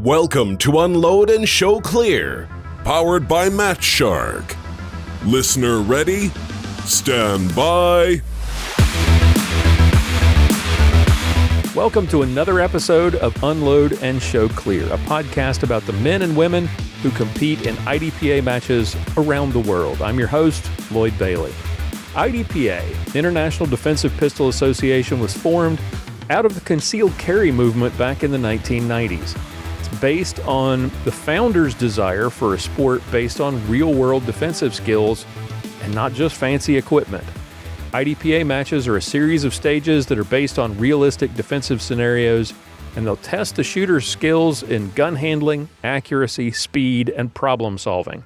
Welcome to Unload and Show Clear, powered by Match Shark. Listener ready? Stand by. Welcome to another episode of Unload and Show Clear, a podcast about the men and women who compete in IDPA matches around the world. I'm your host, Lloyd Bailey. IDPA, International Defensive Pistol Association, was formed out of the concealed carry movement back in the 1990s. It's based on the founders' desire for a sport based on real-world defensive skills and not just fancy equipment. IDPA matches are a series of stages that are based on realistic defensive scenarios, and they'll test the shooter's skills in gun handling, accuracy, speed, and problem solving.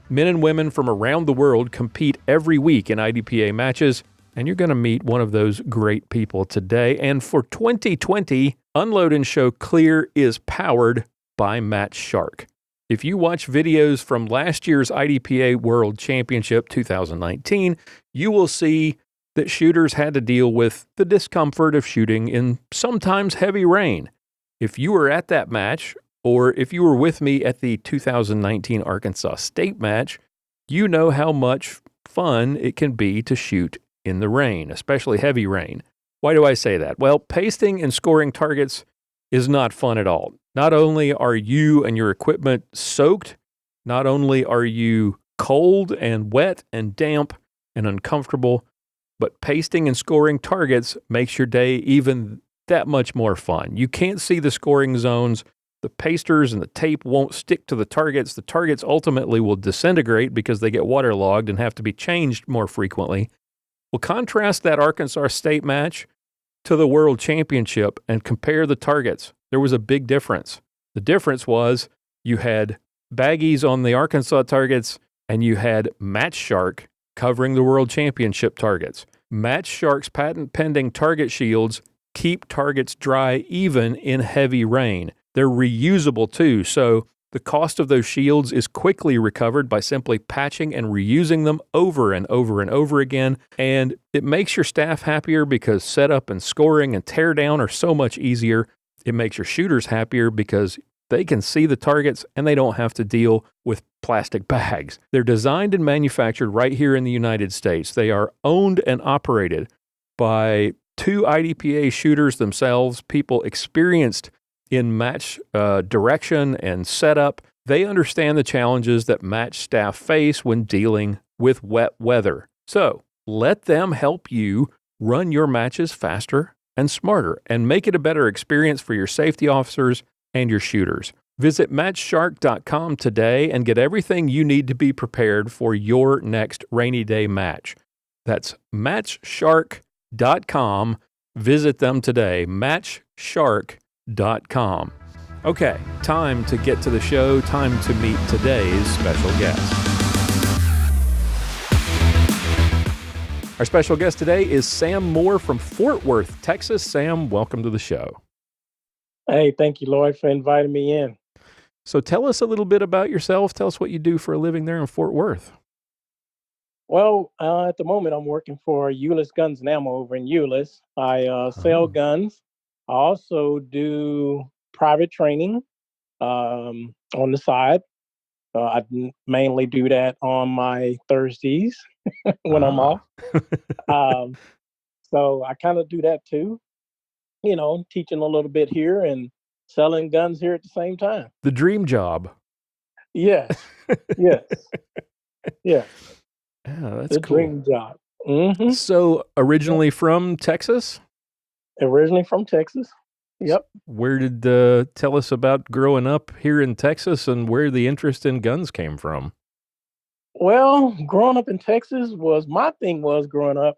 Men and women from around the world compete every week in IDPA matches, and you're going to meet one of those great people today. And for 2020, Unload and Show Clear is powered by Match Shark. If you watch videos from last year's IDPA World Championship 2019, you will see that shooters had to deal with the discomfort of shooting in sometimes heavy rain. If you were at that match, or if you were with me at the 2019 Arkansas State match, you know how much fun it can be to shoot in the rain, especially heavy rain. Why do I say that? Well, pasting and scoring targets is not fun at all. Not only are you and your equipment soaked, not only are you cold and wet and damp and uncomfortable, but pasting and scoring targets makes your day even that much more fun. You can't see the scoring zones. The pasters and the tape won't stick to the targets. The targets ultimately will disintegrate because they get waterlogged and have to be changed more frequently. Well, contrast that Arkansas State match to the World Championship and compare the targets. There was a big difference. The difference was you had baggies on the Arkansas targets and you had Match Shark covering the World Championship targets. Match Shark's patent-pending target shields keep targets dry even in heavy rain. They're reusable too, so the cost of those shields is quickly recovered by simply patching and reusing them over and over and over again, and it makes your staff happier because setup and scoring and teardown are so much easier. It makes your shooters happier because they can see the targets and they don't have to deal with plastic bags. They're designed and manufactured right here in the United States. They are owned and operated by two IDPA shooters themselves, people experienced in match direction and setup. They understand the challenges that match staff face when dealing with wet weather. So let them help you run your matches faster and smarter and make it a better experience for your safety officers and your shooters. Visit matchshark.com today and get everything you need to be prepared for your next rainy day match. That's matchshark.com. Visit them today, matchshark.com. Okay, time to get to the show, time to meet today's special guest. Our special guest today is Sam Moore from Fort Worth, Texas. Sam, welcome to the show. Hey, thank you, Lloyd, for inviting me in. So tell us a little bit about yourself. Tell us what you do for a living there in Fort Worth. Well, at the moment, I'm working for Euless Guns and Ammo over in Euless. I sell guns. I also do private training on the side. I mainly do that on my Thursdays when I'm off. So I kind of do that too. You know, teaching a little bit here and selling guns here at the same time. The dream job. Yes. Yes. Yes. Yeah, that's the cool. Dream job. Mm-hmm. So originally from Texas? Originally from Texas. Yep. Where did tell us about growing up here in Texas and where the interest in guns came from? Well, growing up in Texas growing up,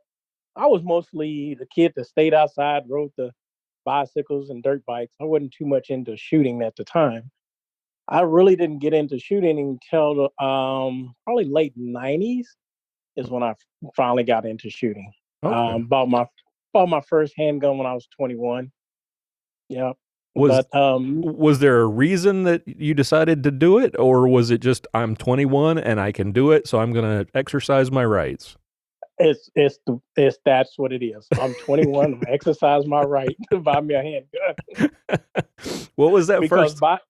I was mostly the kid that stayed outside, rode the bicycles and dirt bikes. I wasn't too much into shooting at the time. I really didn't get into shooting until probably late 90s is when I finally got into shooting. Okay. Bought my first handgun when I was 21. Yeah. Was there a reason that you decided to do it, or was it just I'm 21 and I can do it, so I'm going to exercise my rights? It's that's what it is. I'm 21. I exercise my right to buy me a handgun. What was that because first?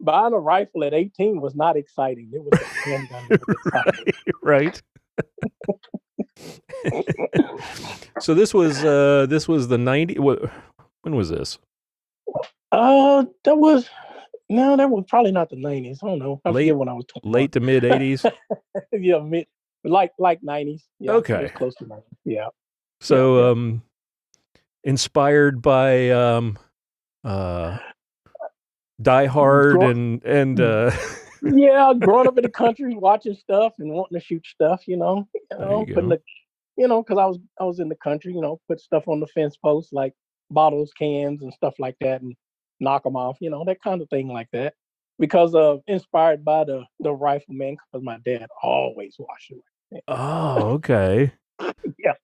Buying a rifle at 18 was not exciting. It was the handgun that was exciting. Right. So this was the 90. When was this? That was probably not the 90s. I don't know. I forget when I was 21. Late to mid 80s. Yeah, like 90s. Yeah, Okay. it was close to 90s. Yeah. So inspired by Die Hard and yeah, growing up in the country, watching stuff and wanting to shoot stuff, There you putting go. because I was in the country, put stuff on the fence posts like bottles, cans, and stuff like that, and knock them off, that kind of thing like that. Because inspired by the rifleman, because my dad always watched it. Oh, okay. Yeah.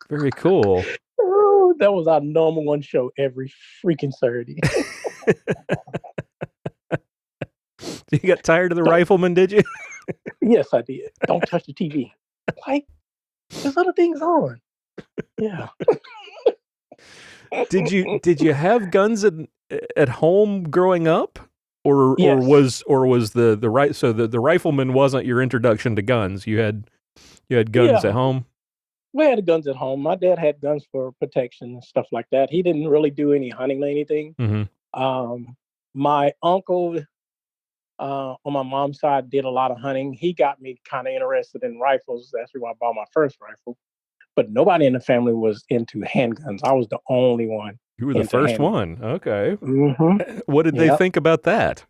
Very cool. Oh, that was our number one show every freaking Saturday. You got tired of the rifleman, did you? Yes, I did. Don't touch the TV. Like, there's other things on. Yeah. Did you have guns at home growing up, or Yes. was the right? So the rifleman wasn't your introduction to guns. You had guns at home. We had guns at home. My dad had guns for protection and stuff like that. He didn't really do any hunting or anything. Mm-hmm. My uncle on my mom's side did a lot of hunting. He got me kind of interested in rifles. That's why I bought my first rifle. But nobody in the family was into handguns. I was the only one. You were the first one. Okay. Mm-hmm. What did they think about that?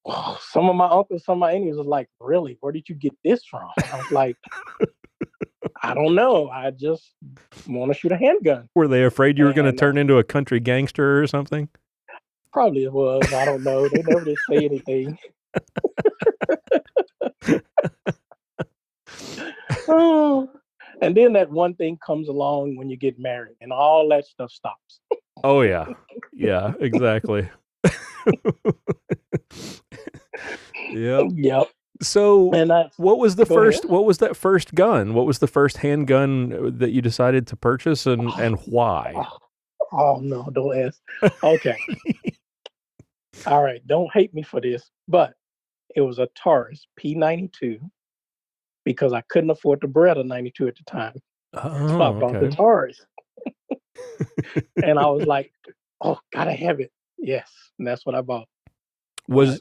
Well, some of my uncles, some of my aunties was like, "Really? Where did you get this from?" I was like, "I don't know. I just want to shoot a handgun." Were they afraid you were going to turn into a country gangster or something? Probably it was. I don't know. They never did say anything. Oh. And then that one thing comes along when you get married and all that stuff stops. Oh, yeah. Yeah, exactly. Yep. So what was that first gun? What was the first handgun that you decided to purchase and why? Oh, no, don't ask. Okay. All right. Don't hate me for this, but it was a Taurus P92. Because I couldn't afford the Beretta 92 at the time. Oh, so I bought the Taurus. And I was like, oh, gotta have it. Yes. And that's what I bought. Was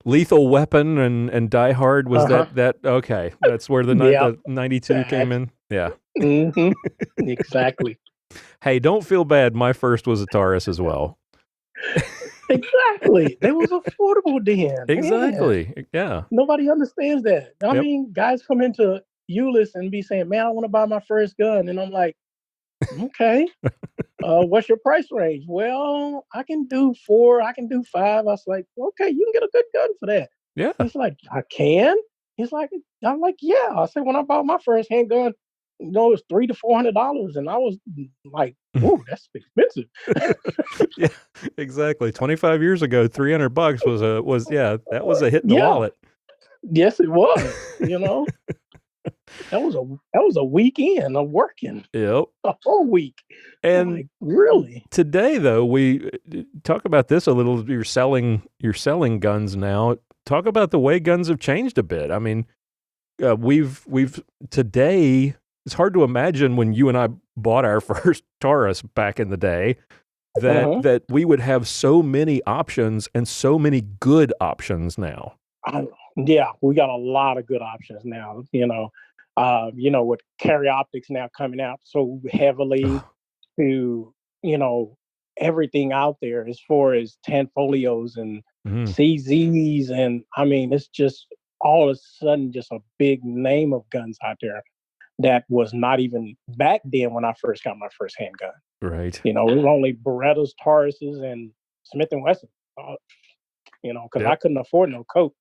Lethal Weapon and Die Hard, was that okay. That's where the 92 came in. Yeah. Mm-hmm. Exactly. Hey, don't feel bad. My first was a Taurus as well. Exactly. It was affordable then. Exactly. Man. Yeah. Nobody understands that. I mean, guys come into ULIS and be saying, "Man, I want to buy my first gun," and I'm like, "Okay, what's your price range?" "Well, I can do 4, I can do 5. I was like, "Okay, you can get a good gun for that." Yeah. He's like, "I can." He's like, I'm like, "Yeah." I said, when I bought my first handgun, it was $300 to $400, and I was like, "Ooh, that's expensive." Yeah, exactly. 25 years ago, $300 was that was a hit in the wallet. Yes, it was. That was a weekend of working. Yep, a whole week. And like, really, today though, we talk about this a little. You're selling guns now. Talk about the way guns have changed a bit. I mean, we've today. It's hard to imagine when you and I bought our first Taurus back in the day that we would have so many options and so many good options now. Yeah, we got a lot of good options now. With carry optics now coming out so heavily to, everything out there as far as Tanfolios and CZs. And I mean, it's just all of a sudden just a big name of guns out there that was not even back then when I first got my first handgun. Right. It was only Berettas, Tauruses, and Smith & Wesson. Because I couldn't afford no coat.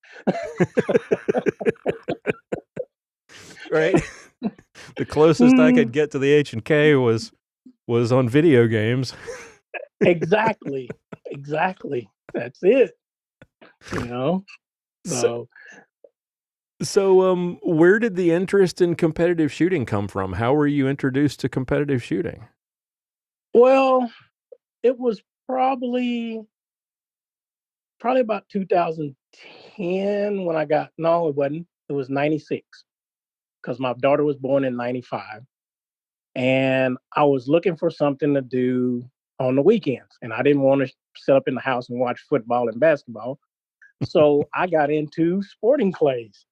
Right. The closest I could get to the H&K was on video games. Exactly. That's it. So where did the interest in competitive shooting come from? How were you introduced to competitive shooting? Well, it was probably probably about 2010 when I got, no, it wasn't. It was 96 because my daughter was born in 95. And I was looking for something to do on the weekends. And I didn't want to sit up in the house and watch football and basketball. So I got into sporting clays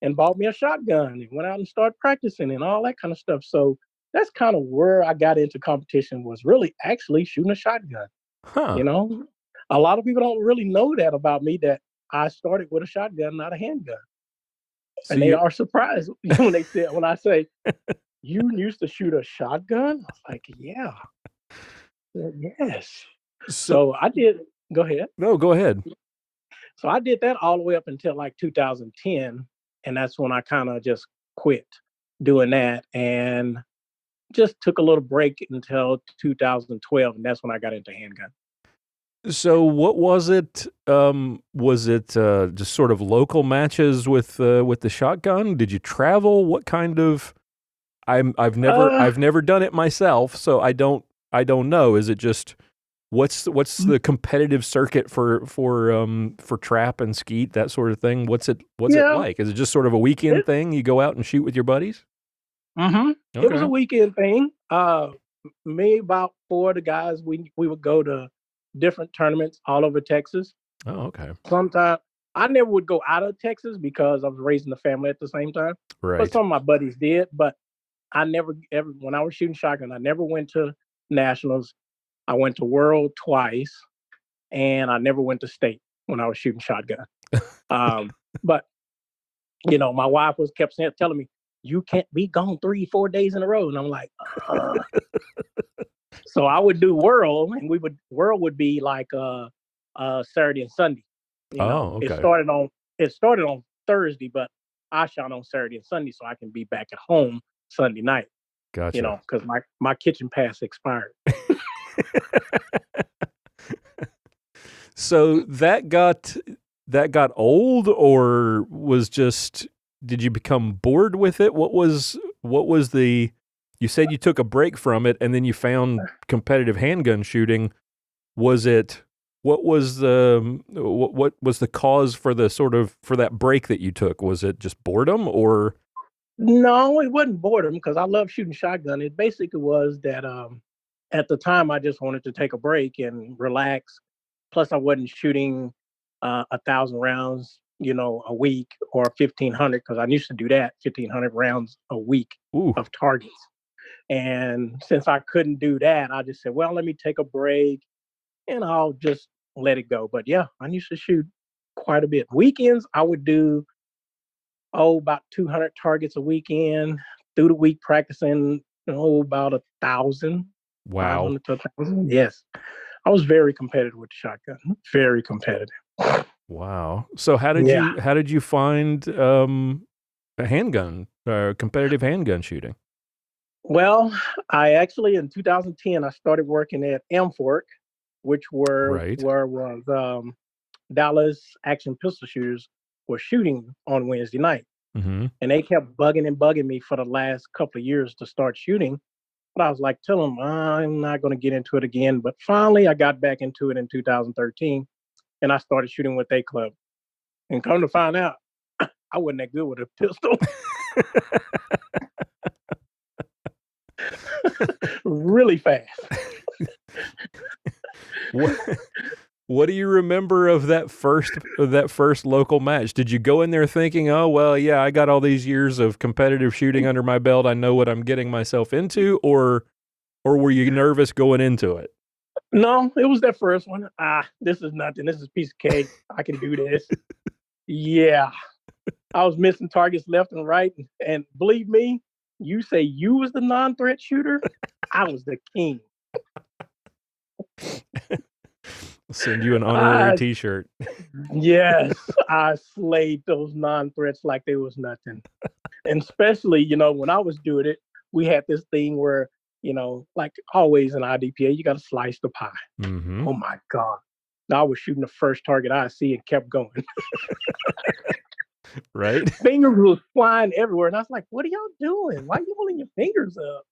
and bought me a shotgun and went out and started practicing and all that kind of stuff. So that's kind of where I got into competition, was really actually shooting a shotgun. Huh. You know, a lot of people don't really know that about me, that I started with a shotgun, not a handgun. So And they are surprised when I say, you used to shoot a shotgun? I was like, yeah. Yes. So I did. Go ahead. No, go ahead. So I did that all the way up until like 2010. And that's when I kind of just quit doing that and just took a little break until 2012. And that's when I got into handgun. So what was it? Was it just sort of local matches with the shotgun? Did you travel? What kind of? I've never done it myself, so I don't know. Is it just what's the competitive circuit for trap and skeet, that sort of thing? What's it like? Is it just sort of a weekend thing? You go out and shoot with your buddies? Mm-hmm. Okay. It was a weekend thing. Me, about 4 of the guys, we would go to different tournaments all over Texas. Oh, okay. Sometimes I never would go out of Texas because I was raising the family at the same time. Right. But some of my buddies did. But I never ever, when I was shooting shotgun, I never went to nationals. I went to world twice, and I never went to state when I was shooting shotgun. But my wife kept telling me, you can't be gone 3-4 days in a row. And I'm like, So I would do world, and world would be like Saturday and Sunday. Okay. It started on Thursday, but I shot on Saturday and Sunday so I can be back at home Sunday night. Gotcha. Because my kitchen pass expired. So that got old, or was just, did you become bored with it? What was the, you said you took a break from it and then you found competitive handgun shooting. Was it, what was the cause for that break that you took? Was it just boredom, or? No, it wasn't boredom, because I love shooting shotgun. It basically was that at the time I just wanted to take a break and relax. Plus, I wasn't shooting 1,000 rounds, a week, or 1,500, because I used to do that, 1,500 rounds a week. Ooh. Of targets. And since I couldn't do that, I just said, well, let me take a break and I'll just let it go. But yeah, I used to shoot quite a bit. Weekends, I would do about 200 targets a weekend. Through the week, practicing about 1,000. Wow. 500 to 1,000. Yes. I was very competitive with the shotgun. Very competitive. Wow. So how did you find a handgun, competitive handgun shooting? Well, I actually, in 2010, I started working at Amfork, which Right. was Dallas action pistol shooters were shooting on Wednesday night. Mm-hmm. And they kept bugging me for the last couple of years to start shooting. But I was like, tell them I'm not going to get into it again. But finally, I got back into it in 2013, and I started shooting with a club. And come to find out, I wasn't that good with a pistol. Really fast. What do you remember of that first local match? Did you go in there thinking, oh, well, yeah, I got all these years of competitive shooting under my belt, I know what I'm getting myself into, or were you nervous going into it? No, it was that first one. This is nothing. This is a piece of cake. I can do this. Yeah. I was missing targets left and right. And believe me, you say you was the non-threat shooter, I was the king. I'll send you an honorary T-shirt. Yes, I slayed those non-threats like they was nothing. And especially, when I was doing it, we had this thing where, like always in IDPA, you got to slice the pie. Mm-hmm. Oh my God. I was shooting the first target I see and kept going. Right? Fingers was flying everywhere. And I was like, what are y'all doing? Why are you holding your fingers up?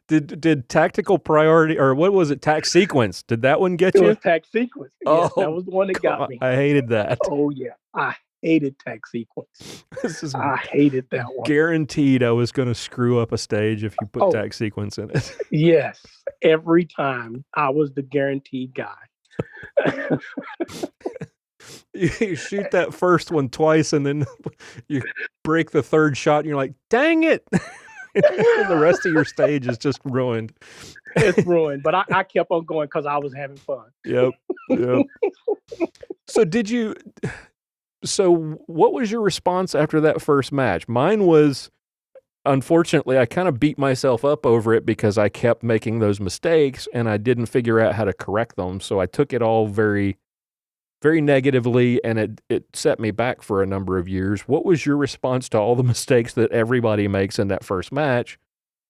Did tactical priority, or what was it? Tac sequence. Did that one get It you? was tax sequence. Yes, that Oh, was the one that got God, me. I hated that. Oh yeah, I hated tax sequence. This is I hated that one. guaranteed I was going to screw up a stage if you put Oh. tac sequence in it. Yes, every time I was the guaranteed guy. You shoot that first one twice, and then you break the third shot, and you're like, "Dang it!" The rest of your stage is just ruined. It's ruined, but I kept on going because I was having fun. Yep. So what was your response after that first match? Mine was, unfortunately, I kind of beat myself up over it because I kept making those mistakes and I didn't figure out how to correct them. So I took it all very, very negatively, and it set me back for a number of years. What was your response to all the mistakes that everybody makes in that first match?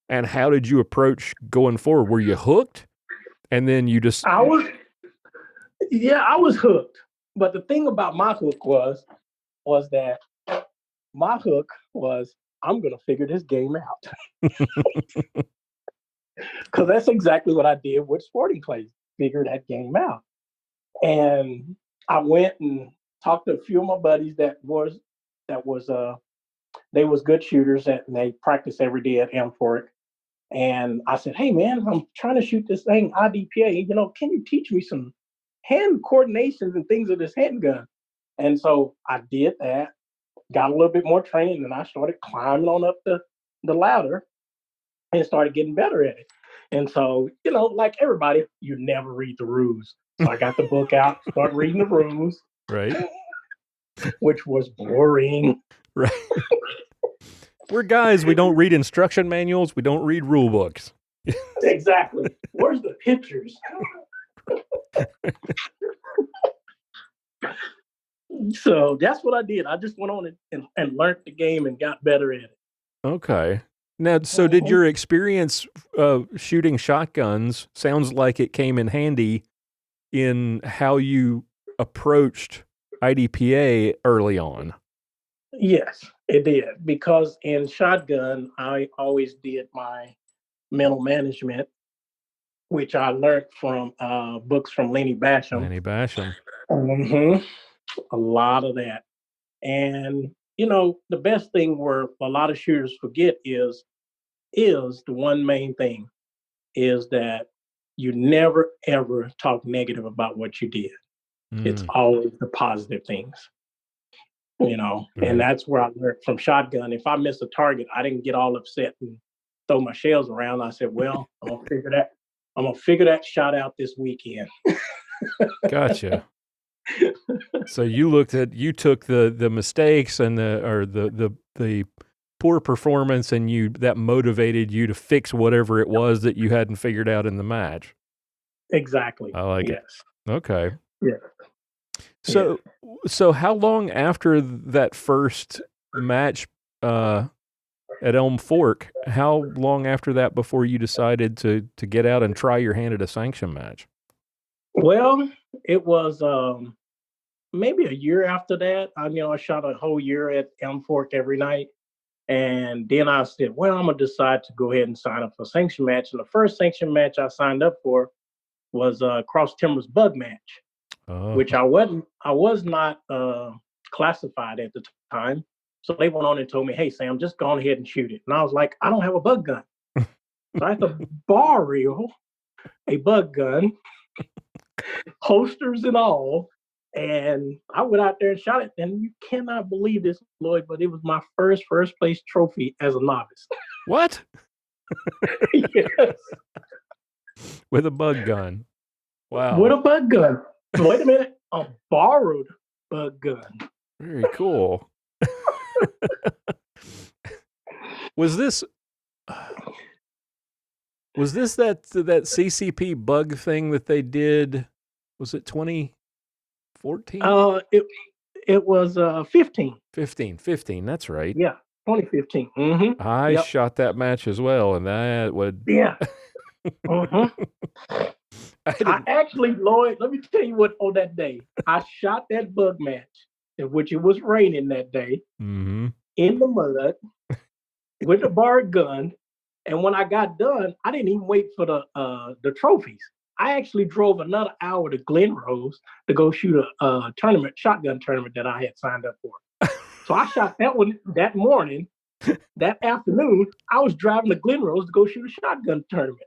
And how did you approach going forward? Were you hooked? And then you just... I was hooked. But the thing about my hook was that my hook was, I'm going to figure this game out. Because that's exactly what I did with sporting clays, figure that game out. And I went and talked to a few of my buddies they was good shooters, and they practice every day at M4. And I said, hey man, I'm trying to shoot this thing IDPA. Can you teach me some hand coordinations and things of this handgun? And so I did that, got a little bit more training, and I started climbing on up the ladder and started getting better at it. And so, like everybody, you never read the rules. So I got the book out, started reading the rules. Right. Which was boring. Right. We're guys, we don't read instruction manuals, we don't read rule books. Exactly. Where's the pictures? So that's what I did. I just went on and learned the game and got better at it. Okay. Now, so did your experience shooting shotguns, sounds like it came in handy in how you approached IDPA early on? Yes, it did. Because in shotgun, I always did my mental management, which I learned from books from Lenny Basham. Mm-hmm. A lot of that. And, the best thing where a lot of shooters forget is the one main thing is that you never, ever talk negative about what you did. It's always the positive things, Right. And that's where I learned from shotgun. If I miss a target, I didn't get all upset and throw my shells around. I said, well, I'm going to figure that shot out this weekend. Gotcha. So you took the mistakes and the poor performance, and that motivated you to fix whatever it was that you hadn't figured out in the match. Exactly. I like it. Okay. Yeah. So how long after that first match at Elm Fork, how long after that before you decided to get out and try your hand at a sanction match? Well, it was maybe a year after that. I shot a whole year at Elm Fork every night. And then I said, well, I'm going to decide to go ahead and sign up for a sanction match. And the first sanction match I signed up for was Cross Timbers bug match, which I was not classified at the time. So they went on and told me, hey, Sam, just go on ahead and shoot it. And I was like, I don't have a bug gun. So I had to borrow a bug gun, holsters and all. And I went out there and shot it. And you cannot believe this, Lloyd, but it was my first place trophy as a novice. What? Yes. With a bug gun. Wow. With a bug gun. Wait a minute. A borrowed bug gun. Very cool. Was this that CCP bug thing that they did? Was it 2014? It was 15. 15, that's right. Yeah, 2015. Mm-hmm. I shot that match as well, and that would... Yeah. Mm-hmm. I actually, Lloyd, let me tell you what, on that day, I shot that bug match, in which it was raining that day, in the mud, with a borrowed gun, And when I got done, I didn't even wait for the trophies. I actually drove another hour to Glen Rose to go shoot a tournament, shotgun tournament that I had signed up for. So I shot that one that morning. That afternoon, I was driving to Glen Rose to go shoot a shotgun tournament.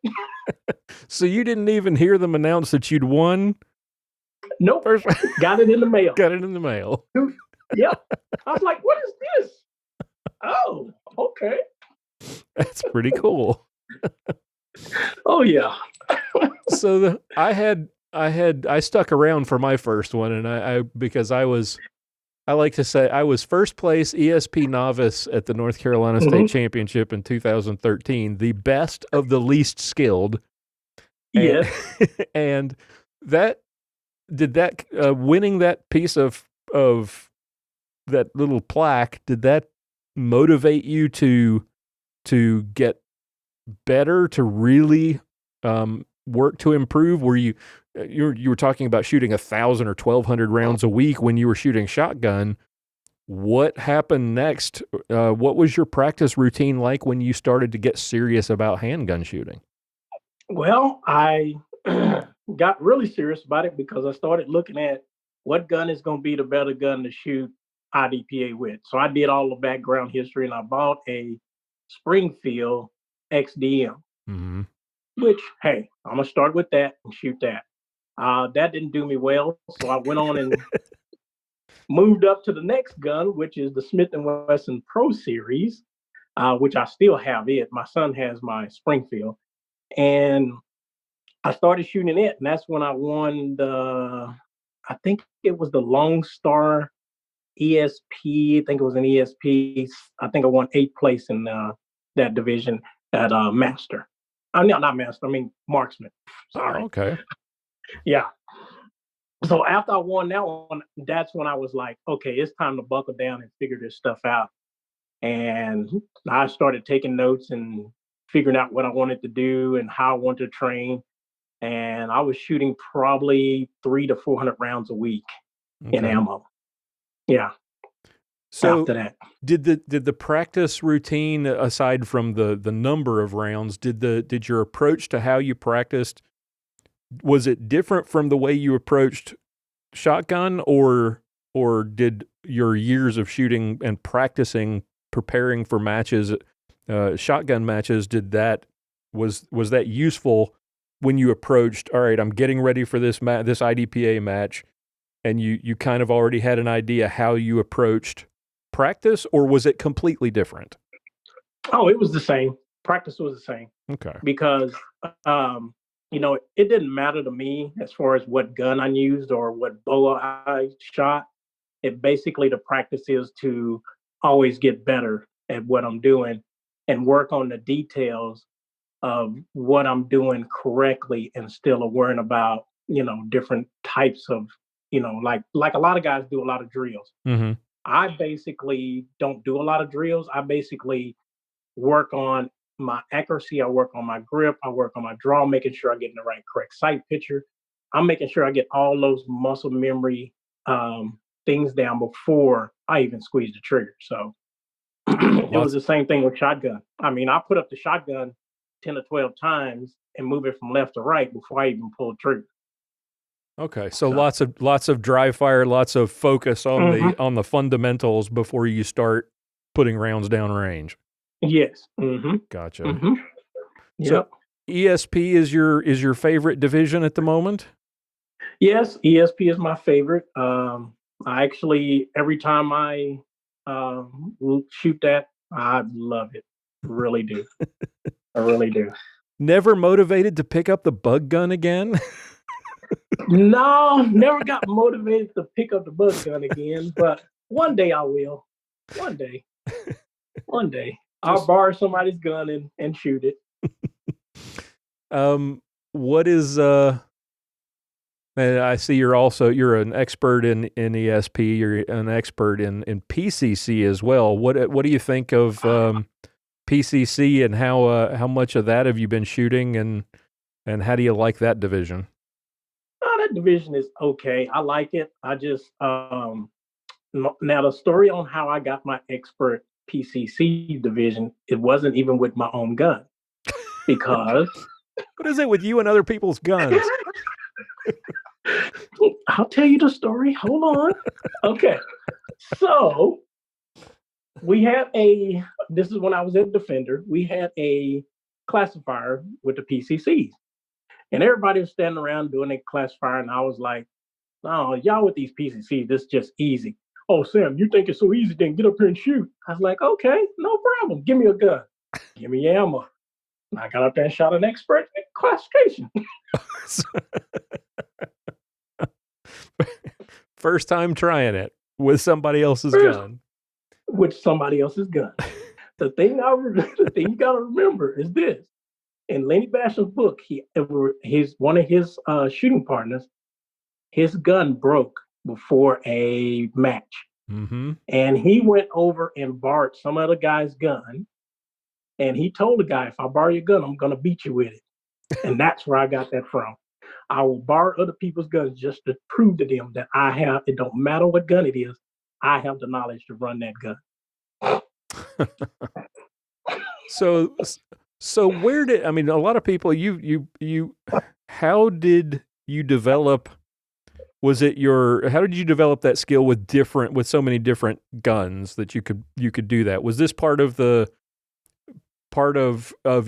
So you didn't even hear them announce that you'd won? Nope. Got it in the mail. Got it in the mail. Yep. I was like, what is this? Oh, okay. That's pretty cool. Oh yeah. So I stuck around for my first one, and because I like to say I was first place ESP novice at the North Carolina State Championship in 2013, the best of the least skilled. Yes. And winning that piece of that little plaque, did that motivate you to get better, to really work to improve? Were you were talking about shooting 1,000 or 1,200 rounds a week when you were shooting shotgun. What happened next? What was your practice routine like when you started to get serious about handgun shooting? Well, I got really serious about it because I started looking at what gun is going to be the better gun to shoot IDPA with. So I did all the background history, and I bought a Springfield XDM, which, hey, I'm going to start with that and shoot that. That didn't do me well, so I went on and moved up to the next gun, which is the Smith & Wesson Pro Series, which I still have it. My son has my Springfield. And I started shooting it, and that's when I won I think it was the Lone Star ESP. I think it was an ESP. I think I won 8th place in that division at Master. No, not Master. I mean Marksman. Sorry. Oh, okay. Yeah. So after I won that one, that's when I was like, okay, it's time to buckle down and figure this stuff out. And I started taking notes and figuring out what I wanted to do and how I wanted to train. And I was shooting probably 300 to 400 rounds a week in ammo. Yeah. So after that, did the practice routine, aside from the number of rounds, did your approach to how you practiced, was it different from the way you approached shotgun, or did your years of shooting and practicing, preparing for matches, shotgun matches, was that useful when you approached, all right, I'm getting ready for this this IDPA match, and you kind of already had an idea how you approached practice, or was it completely different? Oh, it was the same. Practice was the same. Okay. Because it didn't matter to me as far as what gun I used or what bow I shot. It basically, the practice is to always get better at what I'm doing and work on the details of what I'm doing correctly, and still worrying about, different types of, like a lot of guys do a lot of drills. Mm-hmm. I basically don't do a lot of drills. I basically work on my accuracy. I work on my grip. I work on my draw, making sure I get in the correct sight picture. I'm making sure I get all those muscle memory things down before I even squeeze the trigger. So it was the same thing with shotgun. I mean, I put up the shotgun 10 or 12 times and move it from left to right before I even pull the trigger. Okay, so lots of dry fire, lots of focus on the fundamentals before you start putting rounds down range. Yes. Gotcha. Yep. So ESP is your favorite division at the moment? Yes, ESP is my favorite. I actually, every time I shoot that, I love it. Really do. I really do. Never motivated to pick up the bug gun again? No, never got motivated to pick up the bug gun again, but one day I will. One day. I'll borrow somebody's gun and shoot it. What is and I see you're an expert in ESP, you're an expert in PCC as well. What do you think of PCC, and how much of that have you been shooting, and how do you like that division? That division is okay. I like it. I just now the story on how I got my expert PCC division, it wasn't even with my own gun. because What is it with you and other people's guns? I'll tell you the story. Hold on. Okay. So this is when I was at Defender, we had a classifier with the PCCs. And everybody was standing around doing a classifier. And I was like, oh, y'all with these PCCs, this is just easy. Oh, Sam, you think it's so easy, then get up here and shoot. I was like, okay, no problem. Give me a gun. Give me ammo. And I got up there and shot an expert classification. First time trying it with somebody else's gun. With somebody else's gun. The thing you got to remember is this. In Lenny Basham's book, one of his shooting partners, his gun broke before a match. Mm-hmm. And he went over and borrowed some other guy's gun. And he told the guy, if I borrow your gun, I'm going to beat you with it. And that's where I got that from. I will borrow other people's guns just to prove to them that it don't matter what gun it is, I have the knowledge to run that gun. So where did, a lot of people, how did you develop, how did you develop that skill with so many different guns that you could do that? Was this part of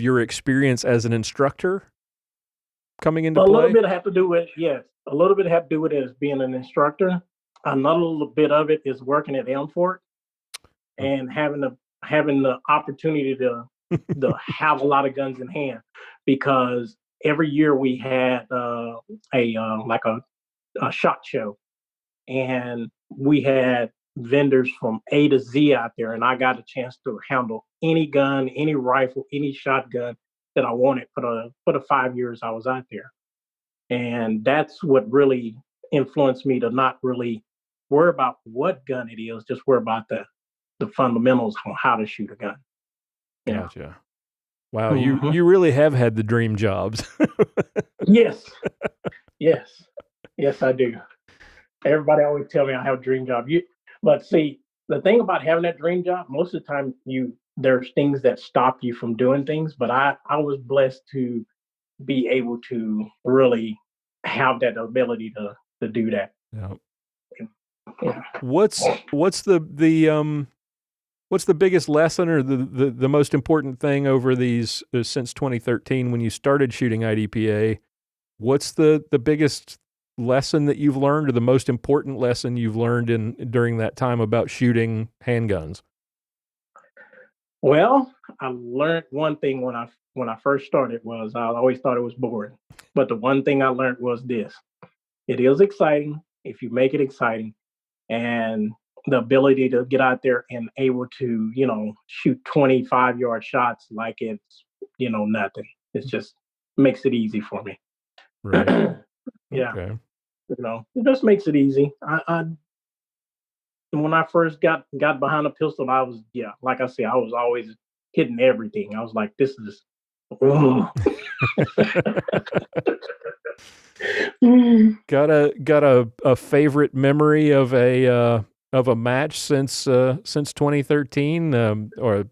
your experience as an instructor coming into play? A little bit had to do with it as being an instructor. Another little bit of it is working at Elmfort and having the opportunity to have a lot of guns in hand, because every year we had a shot show, and we had vendors from A to Z out there, and I got a chance to handle any gun, any rifle, any shotgun that I wanted for the 5 years I was out there. And that's what really influenced me to not really worry about what gun it is, just worry about the fundamentals on how to shoot a gun. Gotcha. Wow, you really have had the dream jobs. Yes, I do. Everybody always tell me I have a dream job. But see, the thing about having that dream job, most of the time there's things that stop you from doing things. But I was blessed to be able to really have that ability to do that. Yeah. What's the biggest lesson or the most important thing over these since 2013 when you started shooting IDPA? What's the biggest lesson that you've learned, or the most important lesson you've learned during that time about shooting handguns? Well, I learned one thing when I first started was I always thought it was boring. But the one thing I learned was this: it is exciting if you make it exciting, and the ability to get out there and able to, shoot 25-yard shots like it's, nothing. It just makes it easy for me. Right. Yeah. Okay. It just makes it easy. When I first got behind a pistol, like I said, I was always hitting everything. I was like, this is, Got a favorite memory of a match since 2013, or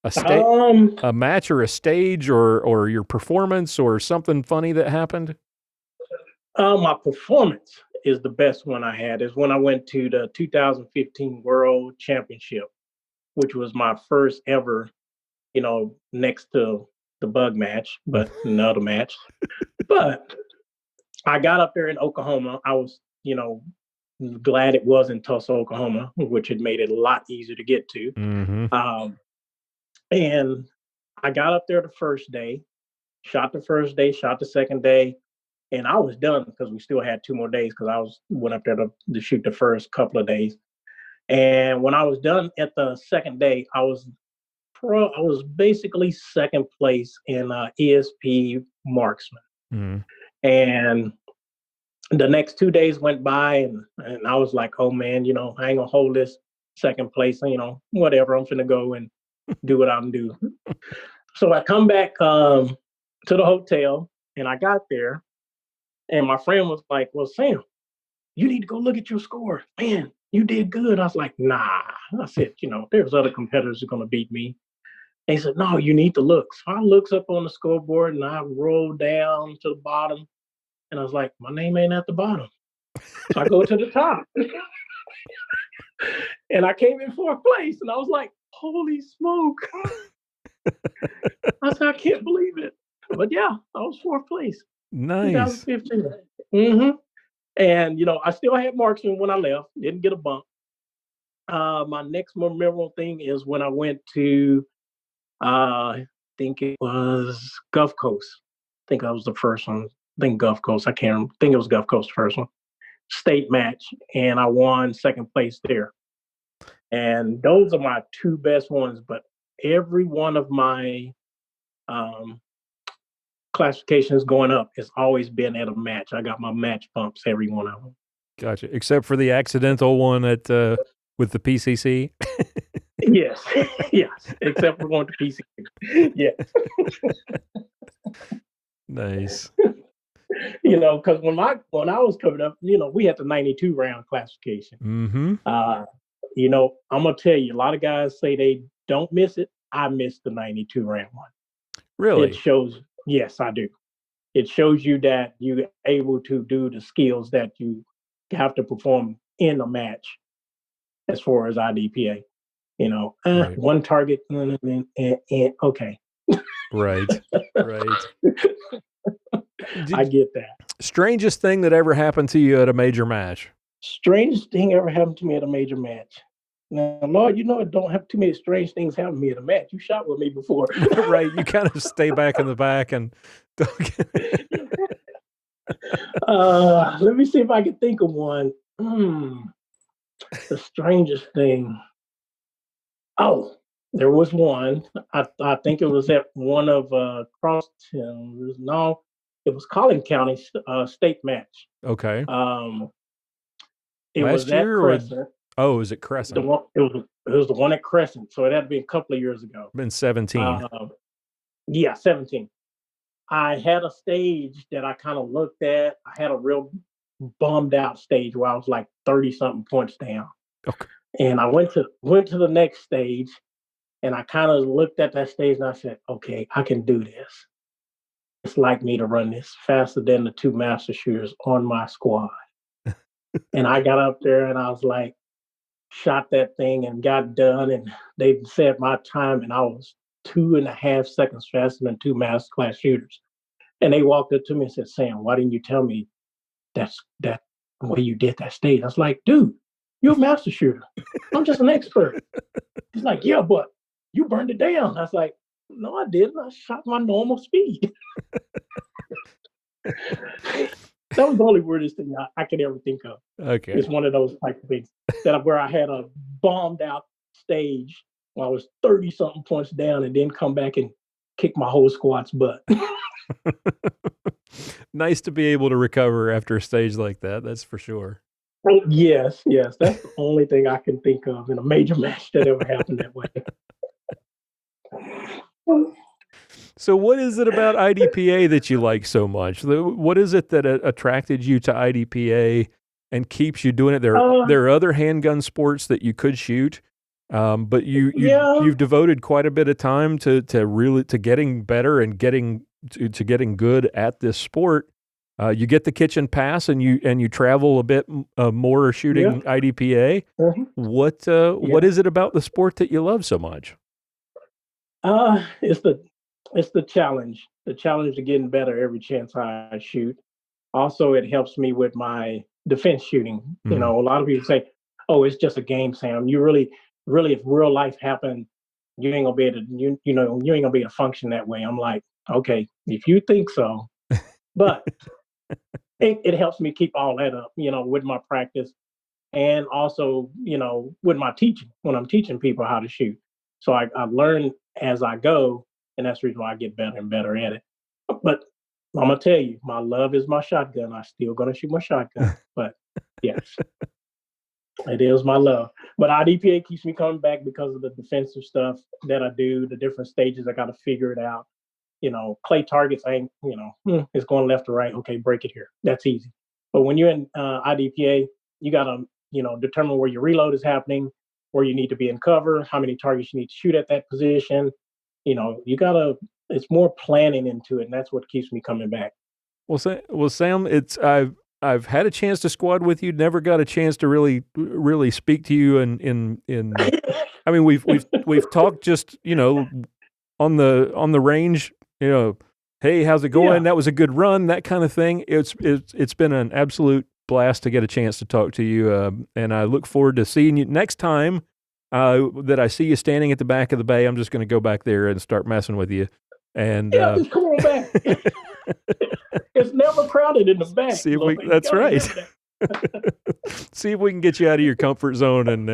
a match or a stage or your performance or something funny that happened? My performance is the best one I had is when I went to the 2015 World Championship, which was my first ever, next to the bug match, but another match. But I got up there in Oklahoma. I was, glad it was in Tulsa, Oklahoma, which had made it a lot easier to get to. Mm-hmm. And I got up there the first day, shot the first day, shot the second day, and I was done because we still had 2 more days because I went up there to shoot the first couple of days. And when I was done at the second day, I was basically second place in ESP marksman. Mm-hmm. And the next 2 days went by, and I was like, oh man, I ain't gonna hold this second place, whatever, I'm finna go and do what I'm do. So I come back to the hotel, and I got there, and my friend was like, well, Sam, you need to go look at your score. Man, you did good. I was like, nah. I said, there's other competitors who are gonna beat me. They said, no, you need to look. So I looks up on the scoreboard and I rolled down to the bottom. And I was like, my name ain't at the bottom. So I go to the top. And I came in fourth place. And I was like, holy smoke. I said, I can't believe it. But yeah, I was fourth place. Nice. 2015. Mm-hmm. And, I still had marksman when I left. Didn't get a bump. My next memorable thing is when I went to, I think it was Gulf Coast. I think that was the first one. I think Gulf Coast. I can't remember. I think it was Gulf Coast first one. State match. And I won second place there. And those are my two best ones. But every one of my classifications going up has always been at a match. I got my match bumps, every one of them. Gotcha. Except for the accidental one at with the PCC. Yes, yes. Except for going to PCC. Yes. Nice. Because when I was coming up, we had the 92 round classification. Mm-hmm. I'm gonna tell you, a lot of guys say they don't miss it. I missed the 92 round one. Really? It shows. Yes, I do. It shows you that you're able to do the skills that you have to perform in a match, as far as IDPA. Right. One target, and okay. Right. Right. I get that. Strangest thing that ever happened to you at a major match? Strangest thing ever happened to me at a major match. Now, Lord, it don't have too many strange things happen to me at a match. You shot with me before. Right. You kind of stay back in the back and let me see if I can think of one. The strangest thing. Oh, there was one. I think it was at one of Crosstown. No, it was Collin County state match. Okay. It Last was year at Crescent. Oh, is it Crescent? It was the one at Crescent. So it had to be a couple of years ago. Been 17. Yeah, 17. I had a stage that I kind of looked at. I had a real bummed out stage where I was like 30 something points down. Okay. And I went to the next stage, and I kind of looked at that stage and I said, okay, I can do this. It's like me to run this faster than the two master shooters on my squad. And I got up there and I was like, shot that thing and got done. And they said my time, and I was 2.5 seconds faster than two master class shooters. And they walked up to me and said, Sam, why didn't you tell me that way you did that stage? I was like, dude, you're a master shooter. I'm just an expert. He's like, yeah, but you burned it down. I was like, no, I didn't. I shot my normal speed. That was the only weirdest thing I could ever think of. Okay. It's one of those type of things where I had a bombed out stage when I was 30 something points down and then come back and kick my whole squad's butt. Nice to be able to recover after a stage like that. That's for sure. Yes. That's the only thing I can think of in a major match that ever happened that way. So what is it about IDPA that you like so much? What is it that attracted you to IDPA and keeps you doing it? There are other handgun sports that you could shoot, but you've devoted quite a bit of time to getting better and getting good at this sport. You get the kitchen pass and you travel a bit more shooting IDPA. Mm-hmm. What is it about the sport that you love so much? It's the challenge of getting better every chance I shoot. Also, it helps me with my defense shooting. Mm-hmm. A lot of people say, "Oh, it's just a game, Sam. You really, if real life happened, you ain't gonna be able to, you ain't gonna be able to function that way." I'm like, okay, if you think so, but it helps me keep all that up, with my practice, and also, with my teaching when I'm teaching people how to shoot. So I learn as I go. And that's the reason why I get better and better at it. But I'm going to tell you, my love is my shotgun. I'm still going to shoot my shotgun. But yes, it is my love. But IDPA keeps me coming back because of the defensive stuff that I do, the different stages. I got to figure it out. Clay targets, it's going left or right. Okay, break it here. That's easy. But when you're in IDPA, you got to, determine where your reload is happening, where you need to be in cover, how many targets you need to shoot at that position. it's more planning into it, and that's what keeps me coming back. Well, Sam, I've had a chance to squad with you. Never got a chance to really speak to you. I mean, we've talked just on the range. Hey, how's it going? Yeah. That was a good run. That kind of thing. It's been an absolute blast to get a chance to talk to you, and I look forward to seeing you next time that I see you standing at the back of the bay. I'm just going to go back there and start messing with you. And just come on back. It's never crowded in the back. That's right. See if we can get you out of your comfort zone and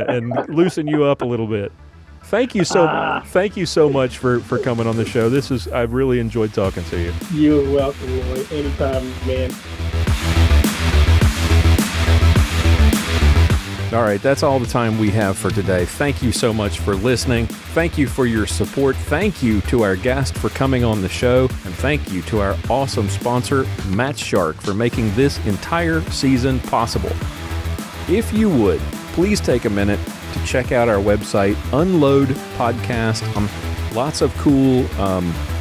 loosen you up a little bit. Thank you so much for coming on the show. I've really enjoyed talking to you. You're welcome, Lloyd. Anytime, man. All right, that's all the time we have for today. Thank you so much for listening. Thank you for your support. Thank you to our guest for coming on the show. And thank you to our awesome sponsor, Match Shark, for making this entire season possible. If you would, please take a minute to check out our website, Unload Podcast. Lots of cool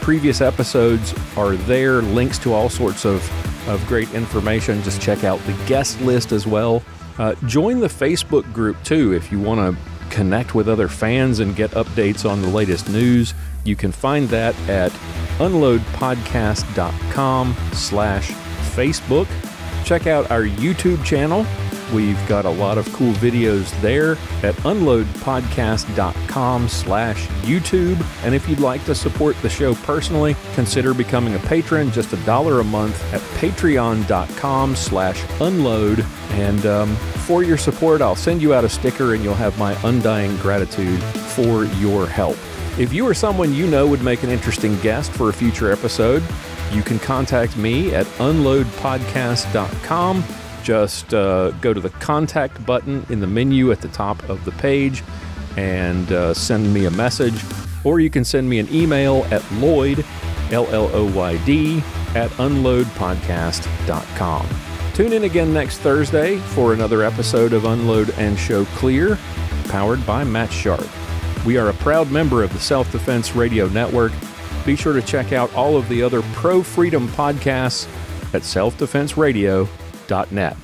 previous episodes are there, links to all sorts of great information. Just check out the guest list as well. Join the Facebook group, too, if you want to connect with other fans and get updates on the latest news. You can find that at unloadpodcast.com/Facebook. Check out our YouTube channel. We've got a lot of cool videos there at unloadpodcast.com/YouTube. And if you'd like to support the show personally, consider becoming a patron, just $1 a month at patreon.com/unload. And for your support, I'll send you out a sticker and you'll have my undying gratitude for your help. If you or someone you know would make an interesting guest for a future episode, you can contact me at unloadpodcast.com. Just go to the contact button in the menu at the top of the page and send me a message. Or you can send me an email at Lloyd, LLOYD, at unloadpodcast.com. Tune in again next Thursday for another episode of Unload and Show Clear, powered by Match Shark. We are a proud member of the Self-Defense Radio Network. Be sure to check out all of the other pro-freedom podcasts at selfdefenseradio.net.